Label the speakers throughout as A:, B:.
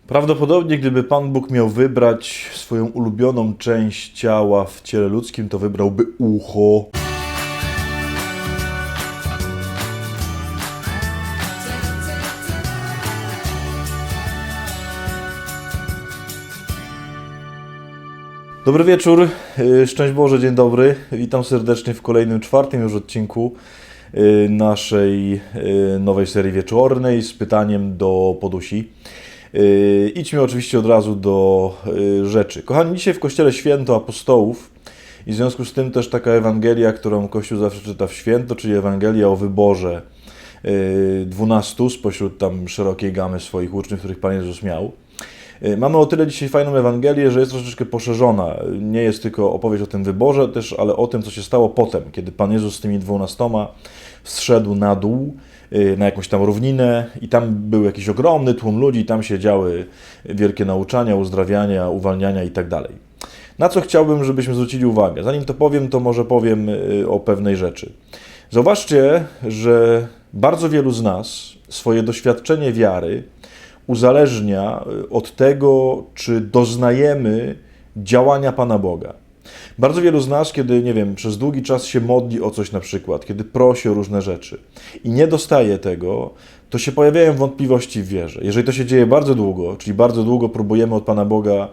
A: Prawdopodobnie, gdyby Pan Bóg miał wybrać swoją ulubioną część ciała w ciele ludzkim, to wybrałby ucho. Dobry wieczór, szczęść Boże, dzień dobry. Witam serdecznie w kolejnym, czwartym już odcinku naszej nowej serii wieczornej z pytaniem do Podusi. Idźmy oczywiście od razu do rzeczy. Kochani, dzisiaj w Kościele Święto Apostołów i w związku z tym też taka Ewangelia, którą Kościół zawsze czyta w święto, czyli Ewangelia o wyborze 12 spośród tam szerokiej gamy swoich uczniów, których Pan Jezus miał. Mamy o tyle dzisiaj fajną Ewangelię, że jest troszeczkę poszerzona. Nie jest tylko opowieść o tym wyborze, też, ale o tym, co się stało potem, kiedy Pan Jezus z tymi 12 zszedł na dół, na jakąś tam równinę i tam był jakiś ogromny tłum ludzi, tam się działy wielkie nauczania, uzdrawiania, uwalniania i tak dalej. Na co chciałbym, żebyśmy zwrócili uwagę? Zanim to powiem, to może powiem o pewnej rzeczy. Zauważcie, że bardzo wielu z nas swoje doświadczenie wiary uzależnia od tego, czy doznajemy działania Pana Boga. Bardzo wielu z nas, kiedy, nie wiem, przez długi czas się modli o coś na przykład, kiedy prosi o różne rzeczy i nie dostaje tego, to się pojawiają wątpliwości w wierze. Jeżeli to się dzieje bardzo długo, czyli bardzo długo próbujemy od Pana Boga,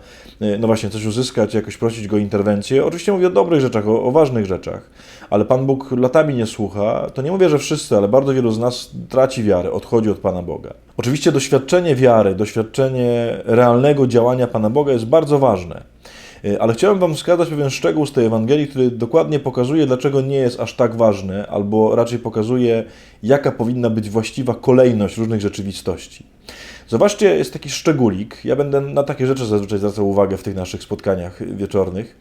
A: no właśnie, coś uzyskać, jakoś prosić Go o interwencję, oczywiście mówię o dobrych rzeczach, o ważnych rzeczach, ale Pan Bóg latami nie słucha, to nie mówię, że wszyscy, ale bardzo wielu z nas traci wiarę, odchodzi od Pana Boga. Oczywiście doświadczenie wiary, doświadczenie realnego działania Pana Boga jest bardzo ważne. Ale chciałem Wam wskazać pewien szczegół z tej Ewangelii, który dokładnie pokazuje, dlaczego nie jest aż tak ważny, albo raczej pokazuje, jaka powinna być właściwa kolejność różnych rzeczywistości. Zobaczcie, jest taki szczególik, ja będę na takie rzeczy zazwyczaj zwracał uwagę w tych naszych spotkaniach wieczornych,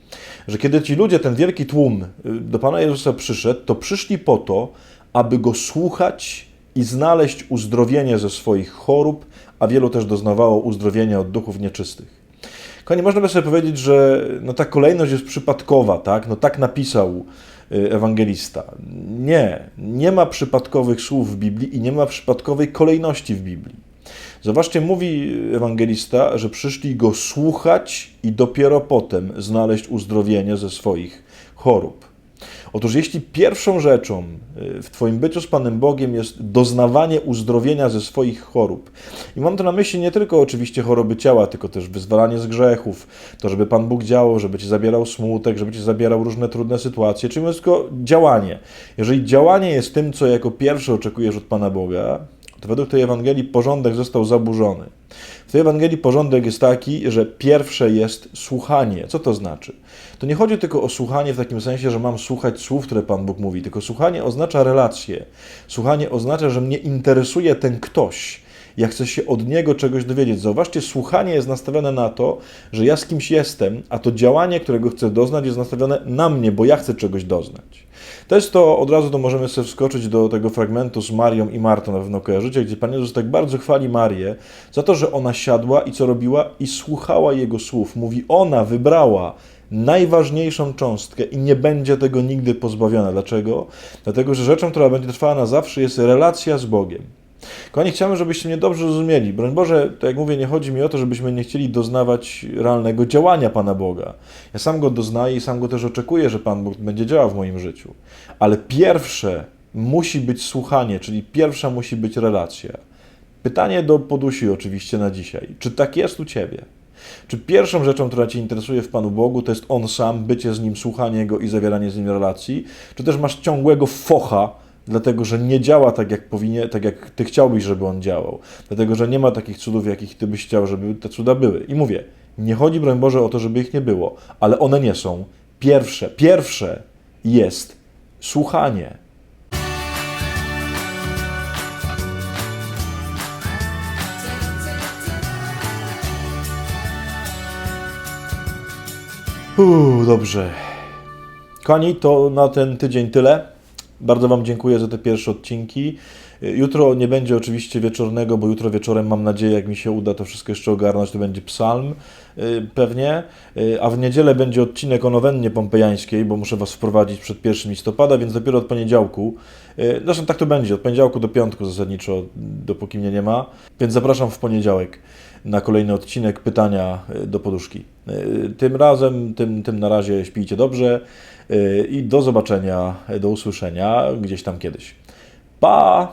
A: że kiedy ci ludzie, ten wielki tłum do Pana Jezusa przyszedł, to przyszli po to, aby Go słuchać i znaleźć uzdrowienie ze swoich chorób, a wielu też doznawało uzdrowienia od duchów nieczystych. Kochani, można by sobie powiedzieć, że ta kolejność jest przypadkowa, tak? Tak napisał ewangelista. Nie ma przypadkowych słów w Biblii i nie ma przypadkowej kolejności w Biblii. Zobaczcie, mówi ewangelista, że przyszli Go słuchać i dopiero potem znaleźć uzdrowienie ze swoich chorób. Otóż jeśli pierwszą rzeczą w Twoim byciu z Panem Bogiem jest doznawanie uzdrowienia ze swoich chorób, i mam to na myśli nie tylko oczywiście choroby ciała, tylko też wyzwalanie z grzechów, to żeby Pan Bóg działał, żeby Ci zabierał smutek, żeby Ci zabierał różne trudne sytuacje, czyli mówiąc tylko działanie. Jeżeli działanie jest tym, co jako pierwsze oczekujesz od Pana Boga, to według tej Ewangelii porządek został zaburzony. W tej Ewangelii porządek jest taki, że pierwsze jest słuchanie. Co to znaczy? To nie chodzi tylko o słuchanie w takim sensie, że mam słuchać słów, które Pan Bóg mówi, tylko słuchanie oznacza relację. Słuchanie oznacza, że mnie interesuje ten ktoś. Ja chcę się od niego czegoś dowiedzieć. Zauważcie, słuchanie jest nastawione na to, że ja z kimś jestem, a to działanie, którego chcę doznać, jest nastawione na mnie, bo ja chcę czegoś doznać. To jest to, od razu to możemy sobie wskoczyć do tego fragmentu z Marią i Martą, na pewno kojarzycie, gdzie Pan Jezus tak bardzo chwali Marię za to, że ona siadła i co robiła? I słuchała Jego słów. Mówi, ona wybrała najważniejszą cząstkę i nie będzie tego nigdy pozbawiona. Dlaczego? Dlatego, że rzeczą, która będzie trwała na zawsze, jest relacja z Bogiem. Kochani, chciałbym, żebyście mnie dobrze zrozumieli. Broń Boże, tak jak mówię, nie chodzi mi o to, żebyśmy nie chcieli doznawać realnego działania Pana Boga. Ja sam Go doznaję i sam Go też oczekuję, że Pan Bóg będzie działał w moim życiu. Ale pierwsze musi być słuchanie, czyli pierwsza musi być relacja. Pytanie do Podusi oczywiście na dzisiaj. Czy tak jest u Ciebie? Czy pierwszą rzeczą, która Cię interesuje w Panu Bogu, to jest On sam, bycie z Nim, słuchanie Go i zawieranie z Nim relacji? Czy też masz ciągłego focha, dlatego że nie działa tak, jak powinien, tak jak Ty chciałbyś, żeby On działał. Dlatego, że nie ma takich cudów, jakich Ty byś chciał, żeby te cuda były. I mówię, nie chodzi, broń Boże, o to, żeby ich nie było, ale one nie są. Pierwsze jest słuchanie. Dobrze. Kochani, to na ten tydzień tyle. Bardzo Wam dziękuję za te pierwsze odcinki. Jutro nie będzie oczywiście wieczornego, bo jutro wieczorem, mam nadzieję, jak mi się uda to wszystko jeszcze ogarnąć, to będzie psalm pewnie, a w niedzielę będzie odcinek o nowennie pompejańskiej, bo muszę Was wprowadzić przed 1 listopada, więc dopiero od poniedziałku, zresztą tak to będzie, od poniedziałku do piątku zasadniczo, dopóki mnie nie ma, więc zapraszam w poniedziałek. na kolejny odcinek pytania do poduszki. Tym razem, tym na razie śpijcie dobrze i do zobaczenia, do usłyszenia gdzieś tam kiedyś. Pa!